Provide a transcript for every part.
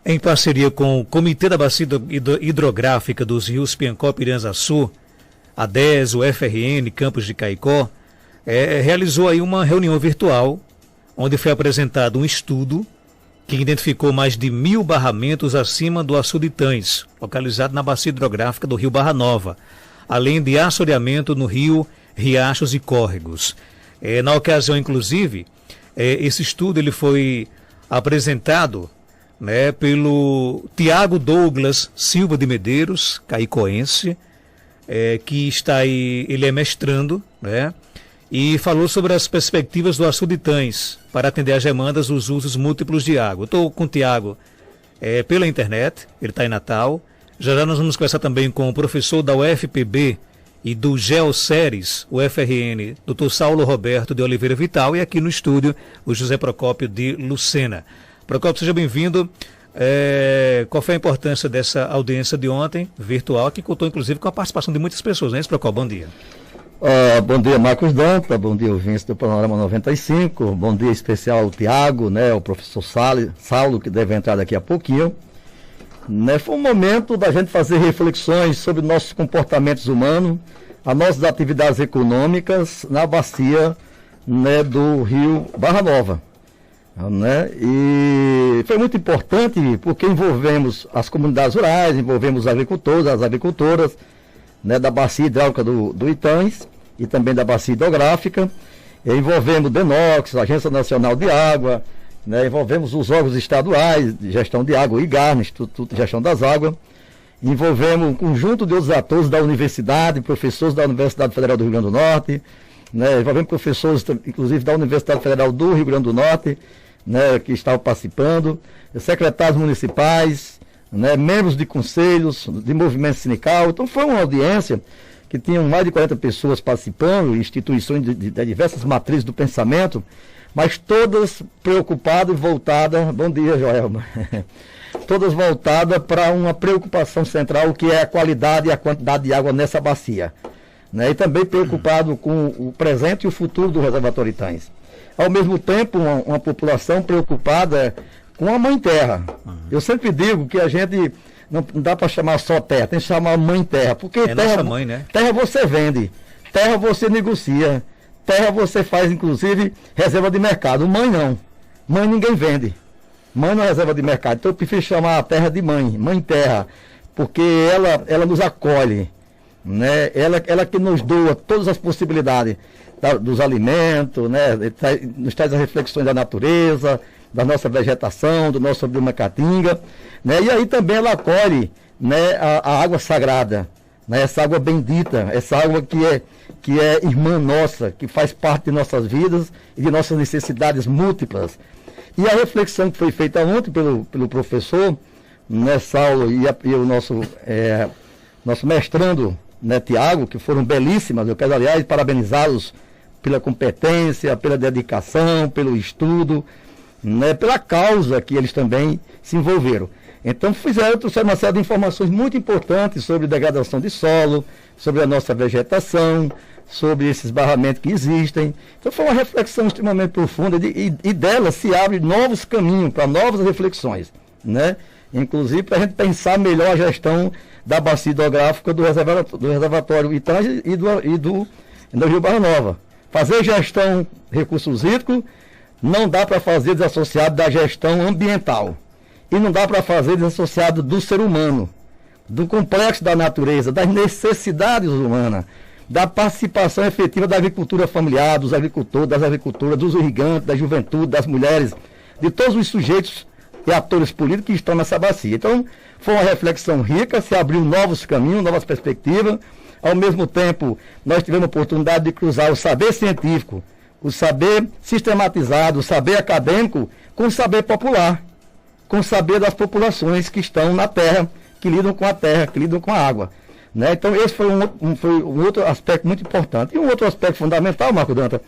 Em parceria com o Comitê da Bacia Hidrográfica dos Rios Piancó e Piranhaçu, a DES, o FRN, Campos de Caicó, realizou aí uma reunião virtual, onde foi apresentado um estudo que identificou mais de 1.000 barramentos acima do açude Itães, localizado na bacia hidrográfica do rio Barra Nova, além de assoreamento no rio, riachos e córregos. Na ocasião, inclusive, esse estudo ele foi apresentado, né, pelo Tiago Douglas Silva de Medeiros, caicoense, que está aí, ele é mestrando, né, e falou sobre as perspectivas do açude Itães para atender às demandas dos usos múltiplos de água. Eu estou com o Tiago pela internet, ele está em Natal. Já nós vamos conversar também com o professor da UFPB e do Geoceres, o FRN, Dr. Saulo Roberto de Oliveira Vital, e aqui no estúdio o José Procópio de Lucena. Procópio, seja bem-vindo. Qual foi a importância dessa audiência de ontem, virtual, que contou inclusive com a participação de muitas pessoas, né, Procópio? Bom dia. Bom dia, Marcos Danta, bom dia, ouvintes do Panorama 95, bom dia especial ao Tiago, né, o professor Saulo, que deve entrar daqui a pouquinho. Né, foi um momento da gente fazer reflexões sobre nossos comportamentos humanos, as nossas atividades econômicas na bacia, né, do rio Barra Nova. Né? E foi muito importante porque envolvemos as comunidades rurais, envolvemos os agricultores, as agricultoras, né, da bacia hidráulica do Itães e também da bacia hidrográfica, envolvemos o DENOX, a Agência Nacional de Água, né, envolvemos os órgãos estaduais de gestão de água, o IGAR, Instituto de Gestão das Águas, envolvemos um conjunto de outros atores da universidade, professores da Universidade Federal do Rio Grande do Norte, né, envolvemos professores, inclusive, da Universidade Federal do Rio Grande do Norte, né, que estavam participando, secretários municipais, né, membros de conselhos, de movimento sindical. Então foi uma audiência que tinham mais de 40 pessoas participando, instituições de diversas matrizes do pensamento, mas todas preocupadas e voltadas, bom dia, Joelma, todas voltadas para uma preocupação central, que é a qualidade e a quantidade de água nessa bacia. Né, e também preocupado com o presente e o futuro do reservatório Itães. Ao mesmo tempo, uma população preocupada com a mãe terra. Eu sempre digo que a gente não dá para chamar só terra, tem que chamar mãe terra, porque terra, nossa mãe, né? Terra você vende, terra você negocia, terra você faz inclusive reserva de mercado. Mãe não, mãe ninguém vende, mãe não é reserva de mercado. Então eu prefiro chamar a terra de mãe terra, porque ela nos acolhe, né? Ela que nos doa todas as possibilidades dos alimentos, né? Nos traz as reflexões da natureza, da nossa vegetação, do nosso bioma caatinga, né? E aí também ela acolhe, né, a água sagrada, né? Essa água bendita, essa água que é irmã nossa, que faz parte de nossas vidas e de nossas necessidades múltiplas. E a reflexão que foi feita ontem pelo professor, né, Saulo, e o nosso mestrando, né, Tiago, que foram belíssimas. Eu quero, aliás, parabenizá-los pela competência, pela dedicação, pelo estudo, né, pela causa que eles também se envolveram. Então trouxeram uma série de informações muito importantes sobre degradação de solo, sobre a nossa vegetação, sobre esses barramentos que existem. Então foi uma reflexão extremamente profunda e dela se abre novos caminhos para novas reflexões, né? Inclusive para a gente pensar melhor a gestão da bacia hidrográfica do reservatório Itães e do Rio Barra Nova. Fazer gestão de recursos hídricos não dá para fazer desassociado da gestão ambiental. E não dá para fazer desassociado do ser humano, do complexo da natureza, das necessidades humanas, da participação efetiva da agricultura familiar, dos agricultores, das agricultoras, dos irrigantes, da juventude, das mulheres, de todos os sujeitos e atores políticos que estão nessa bacia. Então, foi uma reflexão rica, se abriu novos caminhos, novas perspectivas. Ao mesmo tempo, nós tivemos a oportunidade de cruzar o saber científico, o saber sistematizado, o saber acadêmico, com o saber popular, com o saber das populações que estão na terra, que lidam com a terra, que lidam com a água. Né? Então, esse foi um outro aspecto muito importante. E um outro aspecto fundamental, Marco Danta,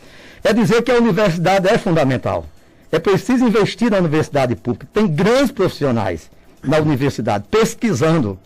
é dizer que a universidade é fundamental. É preciso investir na universidade pública. Tem grandes profissionais na universidade, pesquisando,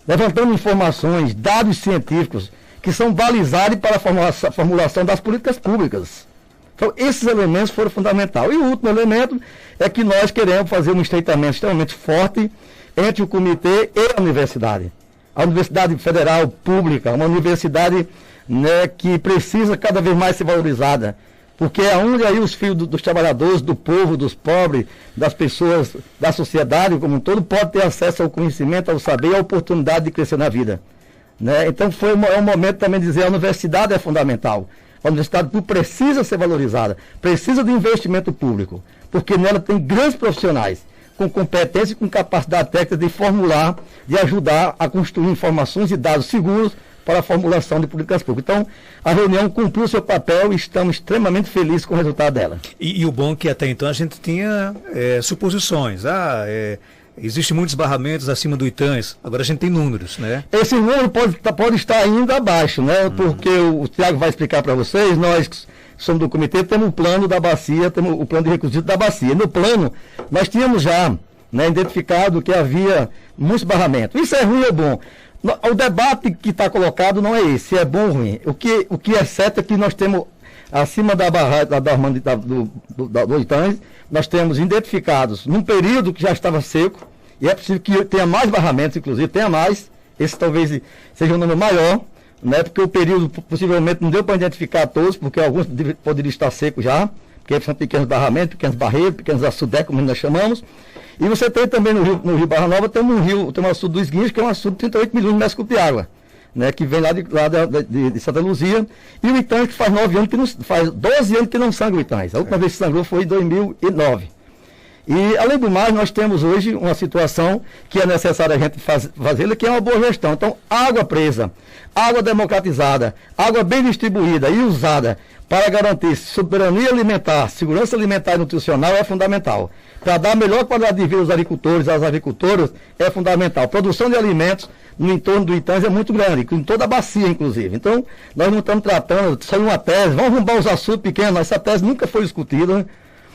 levantando informações, dados científicos, que são balizados para a formulação das políticas públicas. Então, esses elementos foram fundamentais. E o último elemento é que nós queremos fazer um estreitamento extremamente forte entre o comitê e a universidade. A Universidade Federal Pública, uma universidade, né, que precisa cada vez mais ser valorizada, porque é onde aí os filhos dos trabalhadores, do povo, dos pobres, das pessoas, da sociedade como um todo, podem ter acesso ao conhecimento, ao saber e à oportunidade de crescer na vida. Né? Então é um momento também de dizer que a universidade é fundamental. A universidade precisa ser valorizada, precisa de investimento público, porque nela tem grandes profissionais com competência e com capacidade técnica de formular, de ajudar a construir informações e dados seguros para a formulação de políticas públicas. Então, a reunião cumpriu seu papel e estamos extremamente felizes com o resultado dela. E o bom é que até então a gente tinha suposições. Existem muitos barramentos acima do ITANS, agora a gente tem números, né? Esse número pode estar ainda abaixo, né? Porque o Tiago vai explicar para vocês, nós somos do comitê, temos o plano da bacia, temos o plano de requisito da bacia. No plano, nós tínhamos já, né, identificado que havia muitos barramentos. Isso é ruim ou bom? O debate que está colocado não é esse, se é bom ou ruim. O que é certo é que nós temos, acima da barragem do ITANS, nós temos identificados, num período que já estava seco, e é possível que tenha mais barramentos, inclusive, tenha mais, esse talvez seja um número maior, né, porque o período possivelmente não deu para identificar todos, porque alguns poderiam estar secos já, porque são pequenos barramentos, pequenos barreiros, pequenos açudés, como nós chamamos. E você tem também no Rio Barra Nova, tem um açude dos Guinhos, que é um açude de 38 milhões de metros cúbicos de água, né, que vem lá de Santa Luzia, e o ITANS que faz 9 anos que não, faz 12 anos que não sangra o ITANS. A última vez que sangrou foi em 2009. E, além do mais, nós temos hoje uma situação que é necessária a gente fazer, que é uma boa gestão. Então, água presa, água democratizada, água bem distribuída e usada para garantir soberania alimentar, segurança alimentar e nutricional é fundamental. Para dar a melhor qualidade de vida aos agricultores, às agricultoras, é fundamental. Produção de alimentos no entorno do ITANS é muito grande, em toda a bacia, inclusive. Então, nós não estamos tratando, saiu uma tese, vamos arrumar os açudes pequenos, essa tese nunca foi discutida,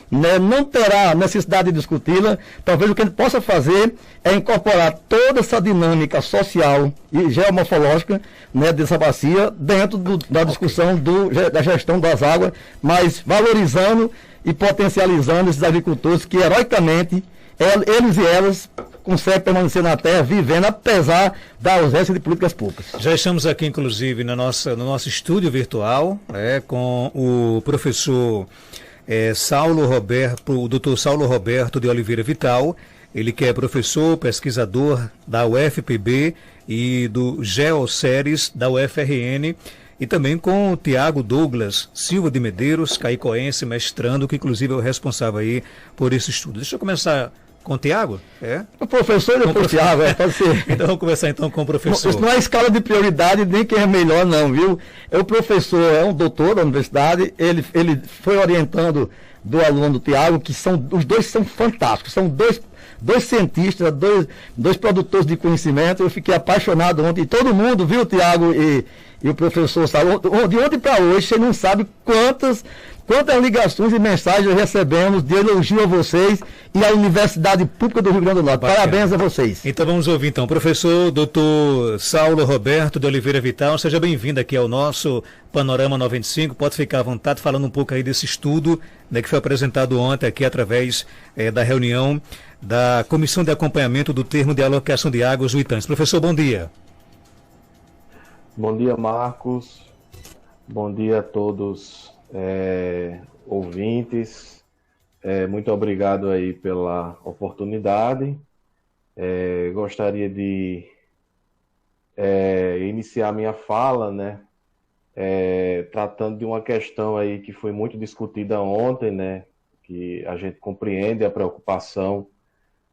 né? Não terá necessidade de discuti-la. Talvez o que a gente possa fazer é incorporar toda essa dinâmica social e geomorfológica, né, dessa bacia dentro da discussão da gestão das águas, mas valorizando e potencializando esses agricultores que heroicamente eles e elas conseguem permanecer na terra vivendo apesar da ausência de políticas públicas. Já estamos aqui, inclusive, no nosso estúdio virtual, com o professor o doutor Saulo Roberto de Oliveira Vital, ele que é professor, pesquisador da UFPB e do GeoSeries da UFRN, e também com o Tiago Douglas Silva de Medeiros, caicoense, mestrando, que inclusive é o responsável aí por esse estudo. Deixa eu começar com o Tiago? O professor e depois o Tiago, pode ser. Então vamos começar então com o professor. Isso não é escala de prioridade, nem quem é melhor não, viu? O professor é um doutor da universidade, ele foi orientando do aluno do Tiago, que os dois são fantásticos, são dois cientistas, dois produtores de conhecimento. Eu fiquei apaixonado ontem, e todo mundo, viu, Tiago e o professor Saulo, de ontem para hoje, você não sabe quantas ligações e mensagens recebemos de elogio a vocês e à Universidade Pública do Rio Grande do Norte. Bacana. Parabéns a vocês. Então vamos ouvir então, professor doutor Saulo Roberto de Oliveira Vital, seja bem-vindo aqui ao nosso Panorama 95, pode ficar à vontade falando um pouco aí desse estudo, né, que foi apresentado ontem aqui através da reunião da Comissão de Acompanhamento do Termo de Alocação de Águas do ITANS. Professor, bom dia. Bom dia, Marcos. Bom dia a todos ouvintes. Muito obrigado aí pela oportunidade. Gostaria de iniciar minha fala, né, tratando de uma questão aí que foi muito discutida ontem, né, que a gente compreende a preocupação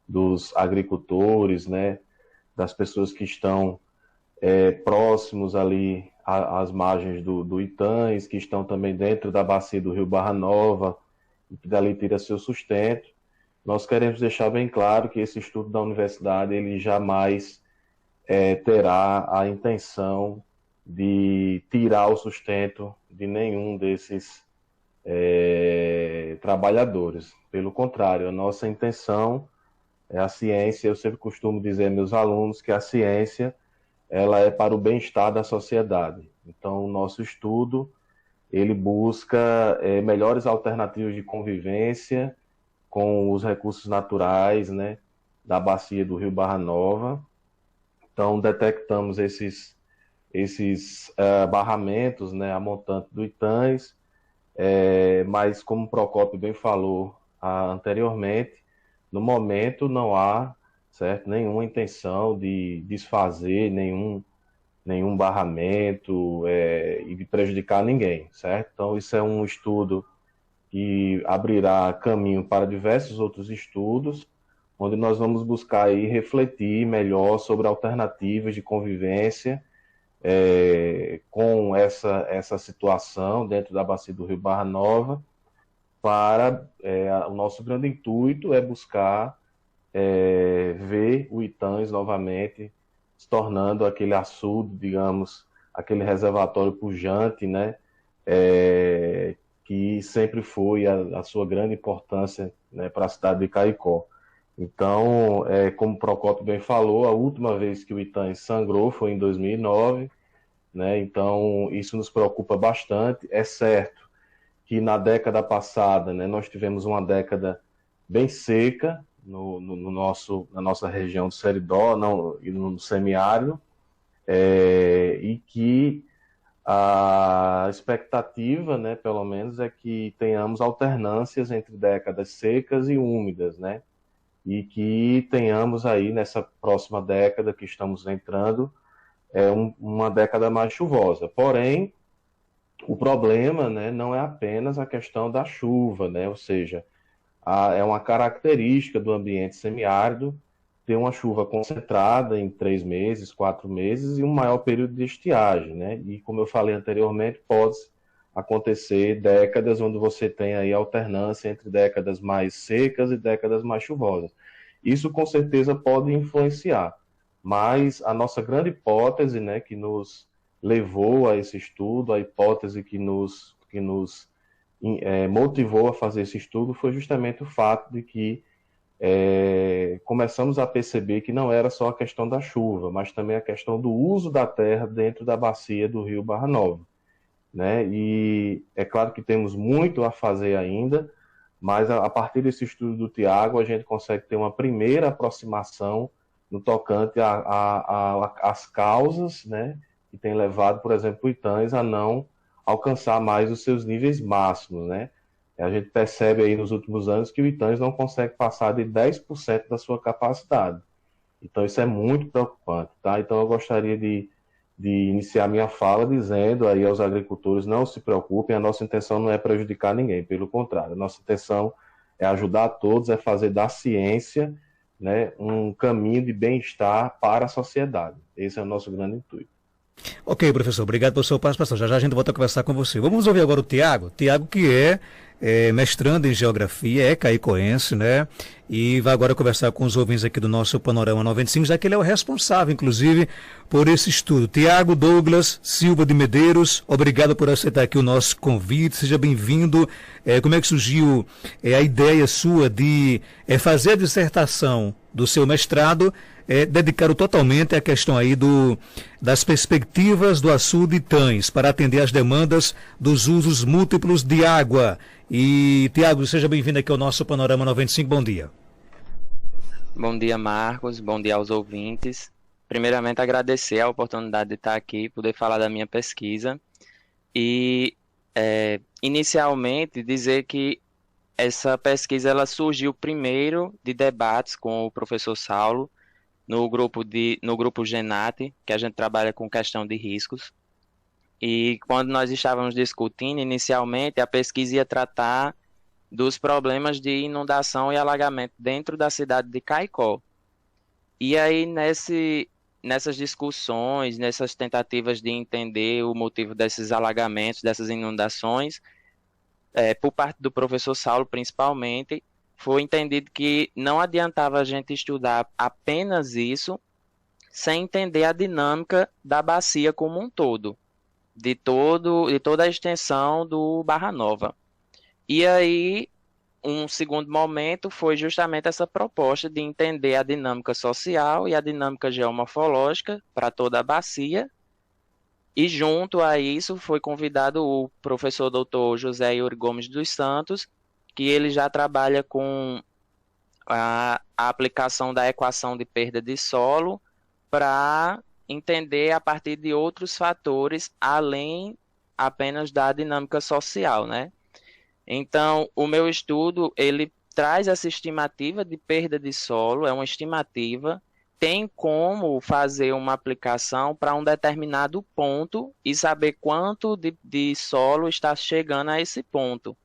dos agricultores, né, das pessoas que estão próximos ali às margens do ITANS, que estão também dentro da bacia do Rio Barra Nova, e que dali tira seu sustento. Nós queremos deixar bem claro que esse estudo da universidade, ele jamais terá a intenção de tirar o sustento de nenhum desses trabalhadores. Pelo contrário, a nossa intenção é a ciência. Eu sempre costumo dizer aos meus alunos que a ciência ela é para o bem-estar da sociedade. Então, o nosso estudo ele busca melhores alternativas de convivência com os recursos naturais, né, da bacia do Rio Barra Nova. Então, detectamos esses barramentos, né, a montante do Itães, mas como o Procópio bem falou anteriormente, no momento não há, certo, nenhuma intenção de desfazer nenhum barramento e de prejudicar ninguém, certo? Então, isso é um estudo que abrirá caminho para diversos outros estudos, onde nós vamos buscar aí refletir melhor sobre alternativas de convivência com essa situação dentro da bacia do Rio Barra Nova. O nosso grande intuito é buscar ver o Itães novamente se tornando aquele açude, digamos, aquele reservatório pujante, né, que sempre foi a sua grande importância, né, para a cidade de Caicó. Então, como o Procópio bem falou, a última vez que o Itães sangrou foi em 2009, né, então isso nos preocupa bastante. É certo que na década passada, né, nós tivemos uma década bem seca na nossa região do Seridó e no semiárido, e que a expectativa, né, pelo menos, é que tenhamos alternâncias entre décadas secas e úmidas, né, e que tenhamos aí nessa próxima década que estamos entrando, uma década mais chuvosa. Porém, o problema, né, não é apenas a questão da chuva, né, ou seja, é uma característica do ambiente semiárido ter uma chuva concentrada em 3 meses, 4 meses e um maior período de estiagem, né? E como eu falei anteriormente, pode acontecer décadas onde você tem aí alternância entre décadas mais secas e décadas mais chuvosas. Isso com certeza pode influenciar, mas a nossa grande hipótese, né, que nos levou a esse estudo, a hipótese que nos motivou a fazer esse estudo foi justamente o fato de que começamos a perceber que não era só a questão da chuva, mas também a questão do uso da terra dentro da bacia do Rio Barra Nova, né? E é claro que temos muito a fazer ainda, mas a partir desse estudo do Tiago a gente consegue ter uma primeira aproximação no tocante às causas, né, que tem levado, por exemplo, o Itães a não alcançar mais os seus níveis máximos, né? A gente percebe aí nos últimos anos que o Itães não consegue passar de 10% da sua capacidade. Então isso é muito preocupante, tá? Então eu gostaria de iniciar minha fala dizendo aí aos agricultores: não se preocupem, a nossa intenção não é prejudicar ninguém, pelo contrário, a nossa intenção é ajudar a todos, é fazer da ciência, né, um caminho de bem-estar para a sociedade. Esse é o nosso grande intuito. Ok, professor, obrigado pela sua participação. Já já a gente volta a conversar com você. Vamos ouvir agora o Tiago. Tiago, que é mestrando em geografia, é caicoense, né? E vai agora conversar com os ouvintes aqui do nosso Panorama 95, já que ele é o responsável, inclusive, por esse estudo. Tiago Douglas Silva de Medeiros, obrigado por aceitar aqui o nosso convite, seja bem-vindo. Como é que surgiu a ideia sua de fazer a dissertação do seu mestrado, dedicado totalmente à questão aí das perspectivas do açude Itães para atender às demandas dos usos múltiplos de água? E, Tiago, seja bem-vindo aqui ao nosso Panorama 95, bom dia. Bom dia, Marcos, bom dia aos ouvintes. Primeiramente, agradecer a oportunidade de estar aqui, poder falar da minha pesquisa e, inicialmente, dizer que essa pesquisa ela surgiu primeiro de debates com o professor Saulo, no grupo Genate, que a gente trabalha com questão de riscos. E quando nós estávamos discutindo, inicialmente, a pesquisa ia tratar dos problemas de inundação e alagamento dentro da cidade de Caicó. E aí, nessas discussões, nessas tentativas de entender o motivo desses alagamentos, dessas inundações, por parte do professor Saulo, principalmente, foi entendido que não adiantava a gente estudar apenas isso sem entender a dinâmica da bacia como um todo, de toda a extensão do Barra Nova. E aí, um segundo momento foi justamente essa proposta de entender a dinâmica social e a dinâmica geomorfológica para toda a bacia E junto a isso foi convidado o professor doutor José Yuri Gomes dos Santos, que ele já trabalha com a aplicação da equação de perda de solo para entender a partir de outros fatores, além apenas da dinâmica social, né? Então, o meu estudo, ele traz essa estimativa de perda de solo, é uma estimativa, tem como fazer uma aplicação para um determinado ponto e saber quanto de solo está chegando a esse ponto.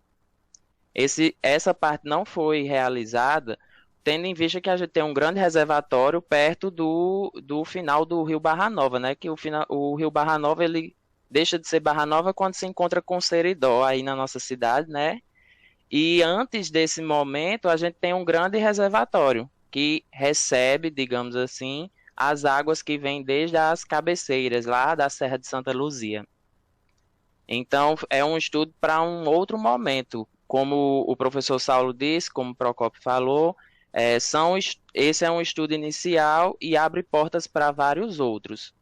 Essa parte não foi realizada, tendo em vista que a gente tem um grande reservatório perto do final do Rio Barra Nova, né? Que o Rio Barra Nova, ele deixa de ser Barra Nova quando se encontra com Seridó, aí na nossa cidade, né? E antes desse momento, a gente tem um grande reservatório, que recebe, digamos assim, as águas que vêm desde as cabeceiras, lá da Serra de Santa Luzia. Então, é um estudo para um outro momento. Como o professor Saulo disse, como o Procopio falou, esse é um estudo inicial e abre portas para vários outros.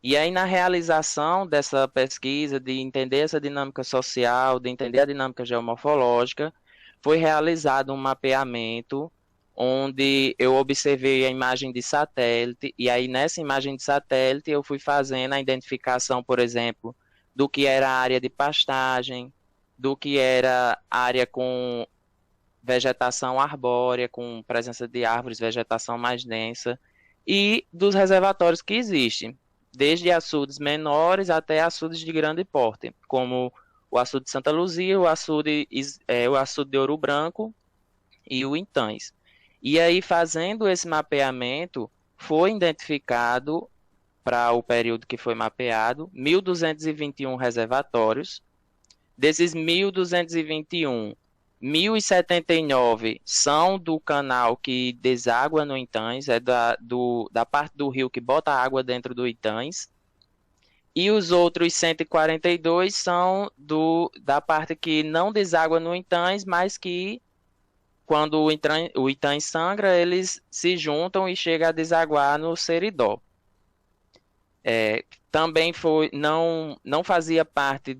E aí, na realização dessa pesquisa, de entender essa dinâmica social, de entender a dinâmica geomorfológica, foi realizado um mapeamento onde eu observei a imagem de satélite, e aí nessa imagem de satélite eu fui fazendo a identificação, por exemplo, do que era a área de pastagem, do que era área com vegetação arbórea, com presença de árvores, vegetação mais densa, e dos reservatórios que existem, desde açudes menores até açudes de grande porte, como o açude de Santa Luzia, o açude de Ouro Branco e o Intães. E aí, fazendo esse mapeamento, foi identificado, para o período que foi mapeado, 1.221 reservatórios. Desses 1.221, 1.079 são do canal que deságua no Intães, da parte do rio que bota água dentro do Intães. E os outros 142 são da parte que não deságua no Intães, mas que, quando o Intães sangra, eles se juntam e chegam a desaguar no Seridó. Também não fazia parte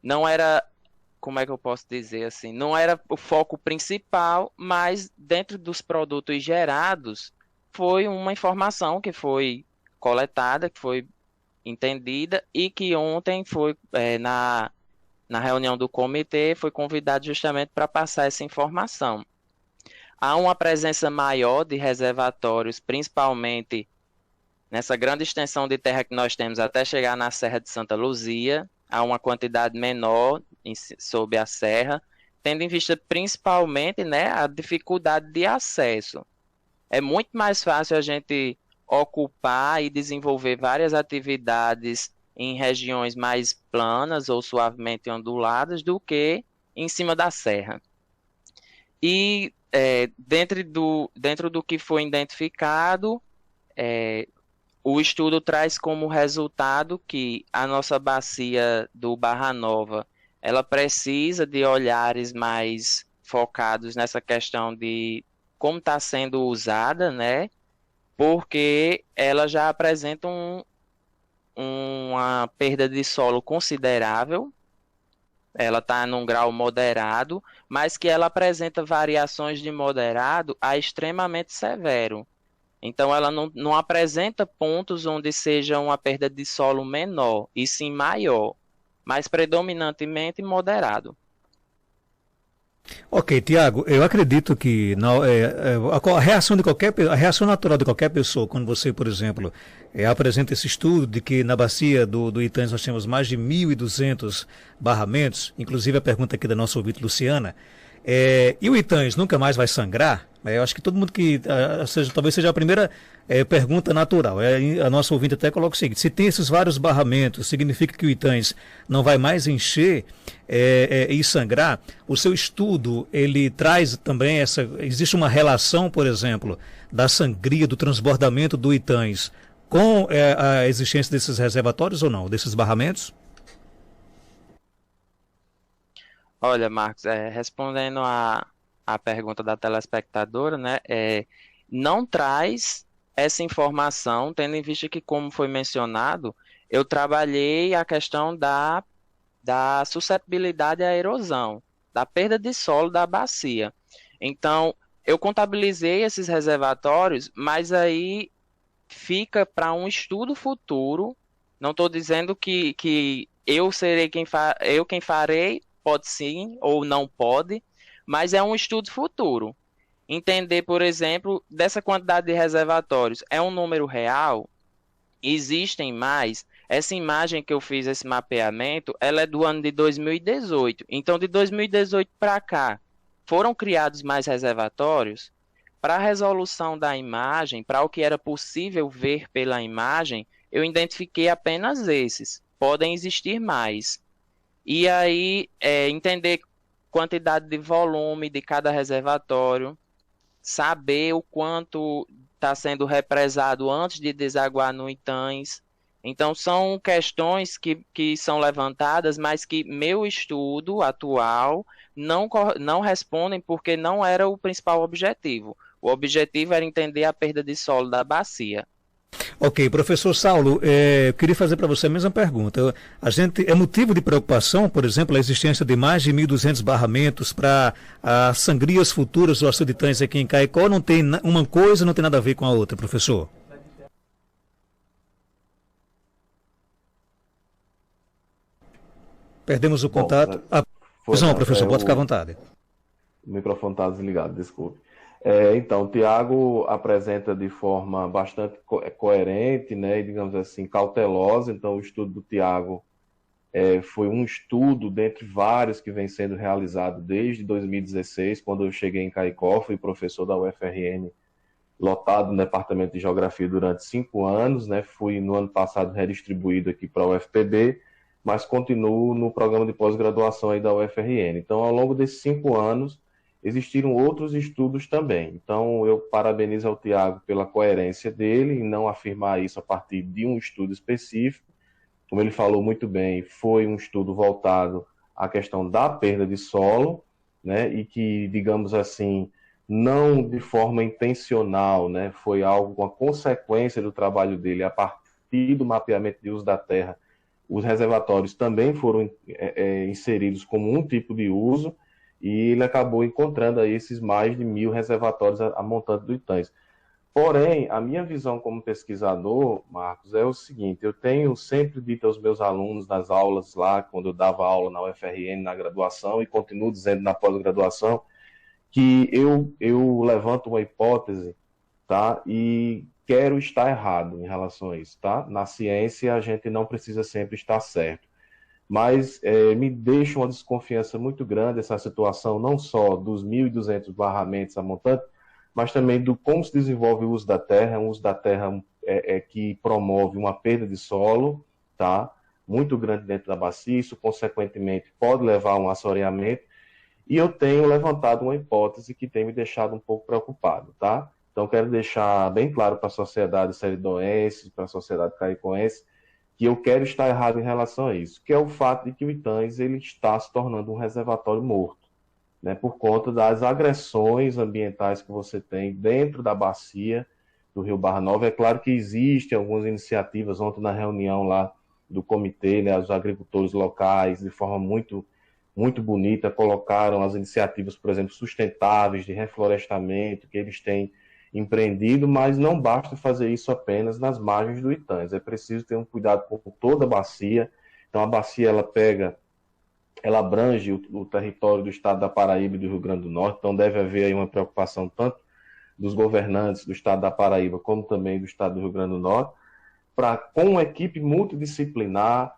não era, como é que eu posso dizer assim, não era o foco principal, mas dentro dos produtos gerados, foi uma informação que foi coletada, que foi entendida e que ontem foi na reunião do comitê, foi convidado justamente para passar essa informação. Há uma presença maior de reservatórios, principalmente nessa grande extensão de terra que nós temos até chegar na Serra de Santa Luzia, há uma quantidade menor sob a serra, tendo em vista principalmente, né, a dificuldade de acesso. É muito mais fácil a gente ocupar e desenvolver várias atividades em regiões mais planas ou suavemente onduladas do que em cima da serra. E dentro do que foi identificado, o estudo traz como resultado que a nossa bacia do Barra Nova, ela precisa de olhares mais focados nessa questão de como está sendo usada, né? Porque ela já apresenta uma perda de solo considerável, ela está num grau moderado, mas que ela apresenta variações de moderado a extremamente severo. Então, ela não apresenta pontos onde seja uma perda de solo menor, e sim maior, mas predominantemente moderado. Ok, Tiago, eu acredito que a reação a reação natural de qualquer pessoa, quando você, por exemplo, apresenta esse estudo de que na bacia do Itães nós temos mais de 1.200 barramentos, inclusive a pergunta aqui da nossa ouvinte Luciana, e o Itães nunca mais vai sangrar? Eu acho que todo mundo talvez seja a primeira pergunta natural. A nossa ouvinte até coloca o seguinte: se tem esses vários barramentos, significa que o Itães não vai mais encher e sangrar? O seu estudo, ele traz também existe uma relação, por exemplo, da sangria, do transbordamento do Itães com a existência desses reservatórios ou não, desses barramentos? Olha, Marcos, respondendo a pergunta da telespectadora, né, não traz essa informação, tendo em vista que, como foi mencionado, eu trabalhei a questão da suscetibilidade à erosão, da perda de solo da bacia. Então, eu contabilizei esses reservatórios, mas aí fica para um estudo futuro. Não estou dizendo que eu serei quem farei, pode sim ou não pode, mas é um estudo futuro. Entender, por exemplo, dessa quantidade de reservatórios é um número real? Existem mais? Essa imagem que eu fiz, esse mapeamento, ela é do ano de 2018. Então, de 2018 para cá, foram criados mais reservatórios? Para a resolução da imagem, para o que era possível ver pela imagem, eu identifiquei apenas esses. Podem existir mais. E aí, entender quantidade de volume de cada reservatório, saber o quanto está sendo represado antes de desaguar no Itães. Então, são questões que são levantadas, mas que meu estudo atual não respondem porque não era o principal objetivo. O objetivo era entender a perda de solo da bacia. Ok, professor Saulo, eu queria fazer para você a mesma pergunta. A gente é motivo de preocupação, por exemplo, a existência de mais de 1.200 barramentos para as sangrias futuras do açude de Itães aqui em Caicó. Não tem uma coisa, não tem nada a ver com a outra, professor? Perdemos o contato. Não, professor, pode ficar à vontade. O microfone está desligado, desculpe. Então, o Tiago apresenta de forma bastante coerente, né, e, digamos assim, cautelosa. Então, o estudo do Tiago foi um estudo dentre vários que vem sendo realizado desde 2016, quando eu cheguei em Caicó, fui professor da UFRN, lotado no Departamento de Geografia durante 5 anos, né, fui no ano passado redistribuído aqui para a UFPB, mas continuo no programa de pós-graduação aí da UFRN. Então, ao longo desses 5 anos, existiram outros estudos também. Então, eu parabenizo ao Tiago pela coerência dele em não afirmar isso a partir de um estudo específico. Como ele falou muito bem, foi um estudo voltado à questão da perda de solo, né, e que, digamos assim, não de forma intencional, né, foi algo, uma consequência do trabalho dele a partir do mapeamento de uso da terra. Os reservatórios também foram inseridos como um tipo de uso, e ele acabou encontrando aí esses mais de 1.000 reservatórios a montante do Itães. Porém, a minha visão como pesquisador, Marcos, é o seguinte: eu tenho sempre dito aos meus alunos nas aulas lá, quando eu dava aula na UFRN, na graduação, e continuo dizendo na pós-graduação, que eu levanto uma hipótese, tá? E quero estar errado em relação a isso, tá? Na ciência, a gente não precisa sempre estar certo. Mas me deixa uma desconfiança muito grande essa situação, não só dos 1.200 barramentos a montante, mas também do como se desenvolve o uso da terra, um uso da terra que promove uma perda de solo, tá? Muito grande dentro da bacia, isso consequentemente pode levar a um assoreamento, e eu tenho levantado uma hipótese que tem me deixado um pouco preocupado, tá? Então quero deixar bem claro para a sociedade seridoense, para a sociedade caicoense, que eu quero estar errado em relação a isso, que é o fato de que o Itães ele está se tornando um reservatório morto, né, por conta das agressões ambientais que você tem dentro da bacia do Rio Barra Nova. É claro que existem algumas iniciativas, ontem na reunião lá do comitê, né, os agricultores locais, de forma muito, muito bonita, colocaram as iniciativas, por exemplo, sustentáveis de reflorestamento, que eles têm empreendido, mas não basta fazer isso apenas nas margens do Itães. É preciso ter um cuidado com toda a bacia. Então, a bacia ela abrange o território do estado da Paraíba e do Rio Grande do Norte, então deve haver aí uma preocupação tanto dos governantes do estado da Paraíba como também do estado do Rio Grande do Norte, com uma equipe multidisciplinar,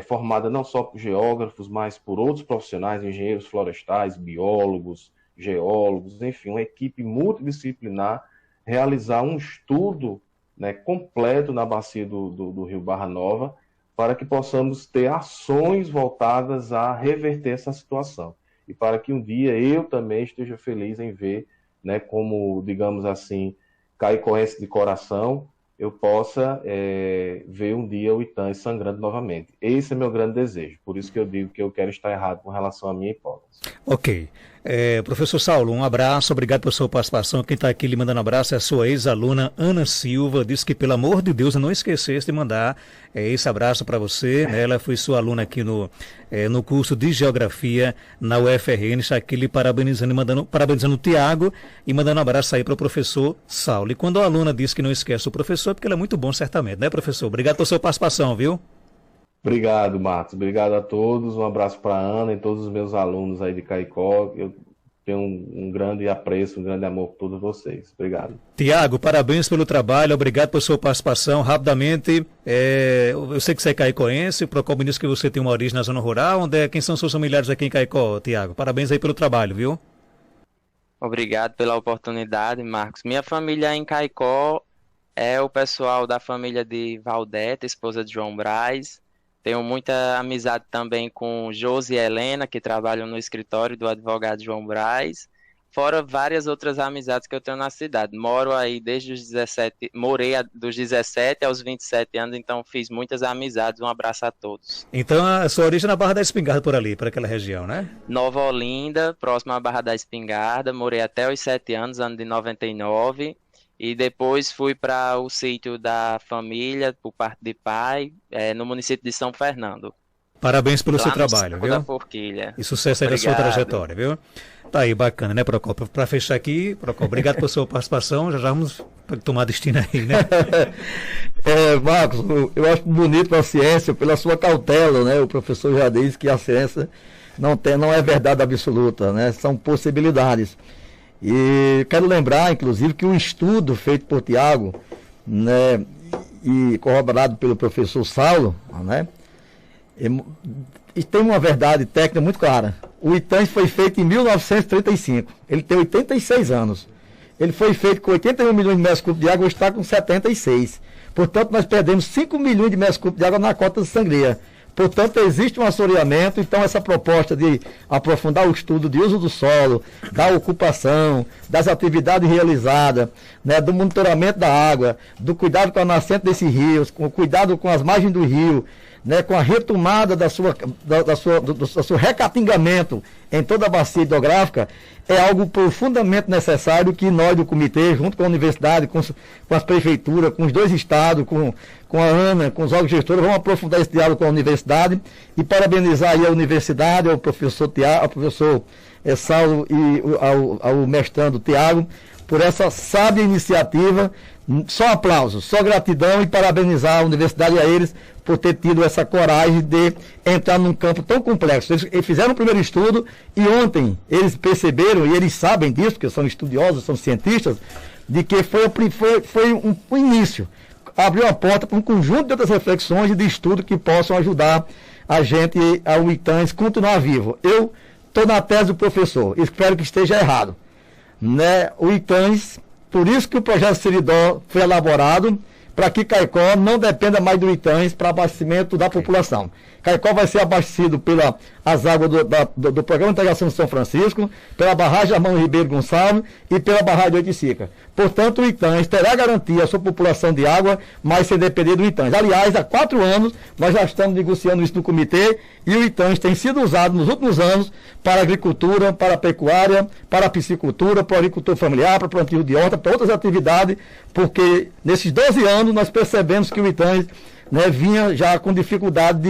formada não só por geógrafos, mas por outros profissionais, engenheiros florestais, biólogos, geólogos, enfim, uma equipe multidisciplinar, realizar um estudo, né, completo na bacia do Rio Barra Nova, para que possamos ter ações voltadas a reverter essa situação. E para que um dia eu também esteja feliz em ver, né, como, digamos assim, caicoense de coração, eu possa ver um dia o Itães sangrando novamente. Esse é meu grande desejo. Por isso que eu digo que eu quero estar errado com relação à minha hipótese. Ok. Professor Saulo, um abraço, obrigado pela sua participação. Quem está aqui lhe mandando um abraço é a sua ex-aluna Ana Silva. Disse que, pelo amor de Deus, não esquecesse de mandar esse abraço para você. Né? Ela foi sua aluna aqui no curso de Geografia na UFRN. Está aqui lhe parabenizando o Tiago e mandando um abraço aí para o professor Saulo. E quando a aluna diz que não esquece o professor, é porque ele é muito bom, certamente, né, professor? Obrigado pela sua participação, viu? Obrigado, Marcos. Obrigado a todos. Um abraço para a Ana e todos os meus alunos aí de Caicó. Eu tenho um grande apreço, um grande amor por todos vocês. Obrigado. Tiago, parabéns pelo trabalho. Obrigado pela sua participação. Rapidamente, eu sei que você é caicoense. O Procopio me disse que você tem uma origem na zona rural. Quem são seus familiares aqui em Caicó, Tiago? Parabéns aí pelo trabalho, viu? Obrigado pela oportunidade, Marcos. Minha família em Caicó é o pessoal da família de Valdete, esposa de João Braz. Tenho muita amizade também com Josi e Helena, que trabalham no escritório do advogado João Braz, fora várias outras amizades que eu tenho na cidade. Moro aí desde os 17, morei dos 17 aos 27 anos, então fiz muitas amizades. Um abraço a todos. Então a sua origem é na Barra da Espingarda por ali, por aquela região, né? Nova Olinda, próxima à Barra da Espingarda, morei até os 7 anos, ano de 99. E depois fui para o sítio da família, por parte de pai, no município de São Fernando. Parabéns pelo seu trabalho, viu? Da Forquilha. E sucesso aí da sua trajetória, viu? Tá aí, bacana, né, Procopio? Para fechar aqui, Procopio, obrigado pela sua participação. Já vamos tomar destino aí, né? Marcos, eu acho bonito a ciência pela sua cautela, né? O professor já disse que a ciência não é verdade absoluta, né? São possibilidades. E quero lembrar, inclusive, que o estudo feito por Tiago, né, e corroborado pelo professor Saulo, né, e tem uma verdade técnica muito clara. O ITANS foi feito em 1935, ele tem 86 anos. Ele foi feito com 81 milhões de metros cúbicos de água, hoje está com 76. Portanto, nós perdemos 5 milhões de metros cúbicos de água na cota de sangria. Portanto, existe um assoreamento. Então essa proposta de aprofundar o estudo de uso do solo, da ocupação, das atividades realizadas, né, do monitoramento da água, do cuidado com a nascente desses rios, com o cuidado com as margens do rio, né, com a retomada do seu recatingamento em toda a bacia hidrográfica, é algo profundamente necessário que nós do comitê, junto com a universidade, com as prefeituras, com os dois estados, com a ANA, com os órgãos gestores, vamos aprofundar esse diálogo com a universidade e parabenizar aí a universidade, ao professor Tiago, ao professor Saulo e ao mestrando Tiago, por essa sábia iniciativa. Só aplausos, só gratidão e parabenizar a universidade e a eles por ter tido essa coragem de entrar num campo tão complexo. Eles fizeram o primeiro estudo e ontem eles perceberam, e eles sabem disso, porque são estudiosos, são cientistas, de que foi um início. Abriu a porta para um conjunto de outras reflexões e de estudo que possam ajudar a gente, ao ITANS, continuar vivo. Eu estou na tese do professor, espero que esteja errado. Né? O ITANS, por isso que o projeto Seridó foi elaborado, para que Caicó não dependa mais do ITANS para abastecimento da população. Caicó vai ser abastecido pelas águas do Programa de Integração de São Francisco, pela barragem Armando Ribeiro Gonçalves e pela barragem de Oiticica. Portanto, o ITANS terá garantia a sua população de água, mas sem depender do ITANS. Aliás, há 4 anos, nós já estamos negociando isso no comitê, e o ITANS tem sido usado nos últimos anos para agricultura, para pecuária, para piscicultura, para agricultura familiar, para plantio de horta, para outras atividades, porque nesses 12 anos nós percebemos que o ITANS, né, vinha já com dificuldade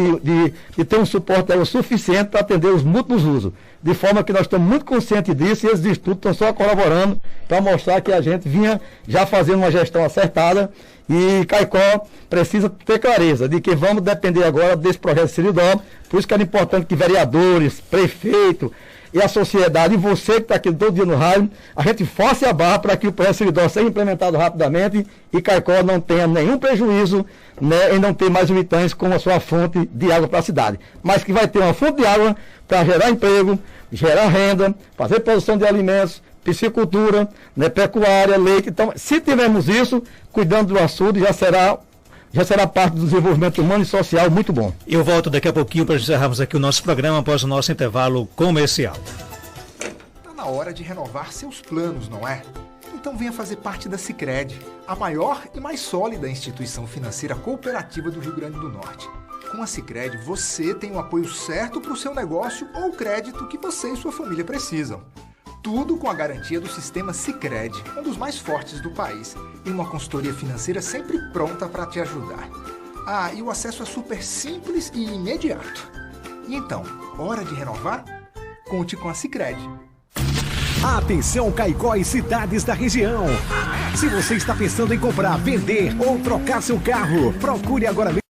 de ter um suporte suficiente para atender os múltiplos usos. De forma que nós estamos muito conscientes disso e esses estudos estão só colaborando para mostrar que a gente vinha já fazendo uma gestão acertada e Caicó precisa ter clareza de que vamos depender agora desse projeto Seridó. Por isso que era importante que vereadores, prefeito e a sociedade, e você que está aqui todo dia no rádio, a gente force a barra para que o projeto Seridó seja implementado rapidamente e Caicó não tenha nenhum prejuízo, né, em não ter mais o ITANS como a sua fonte de água para a cidade. Mas que vai ter uma fonte de água para gerar emprego, gerar renda, fazer produção de alimentos, piscicultura, né, pecuária, leite. Então, se tivermos isso, cuidando do açude, já será parte do desenvolvimento humano e social muito bom. Eu volto daqui a pouquinho para encerrarmos aqui o nosso programa após o nosso intervalo comercial. Está na hora de renovar seus planos, não é? Então venha fazer parte da Sicredi, a maior e mais sólida instituição financeira cooperativa do Rio Grande do Norte. Com a Sicredi, você tem o apoio certo para o seu negócio ou o crédito que você e sua família precisam. tudo com a garantia do sistema Sicredi, um dos mais fortes do país, e uma consultoria financeira sempre pronta para te ajudar. Ah, e o acesso é super simples e imediato. E então, hora de renovar? Conte com a Sicredi. Atenção, Caicó e cidades da região. Se você está pensando em comprar, vender ou trocar seu carro, procure agora mesmo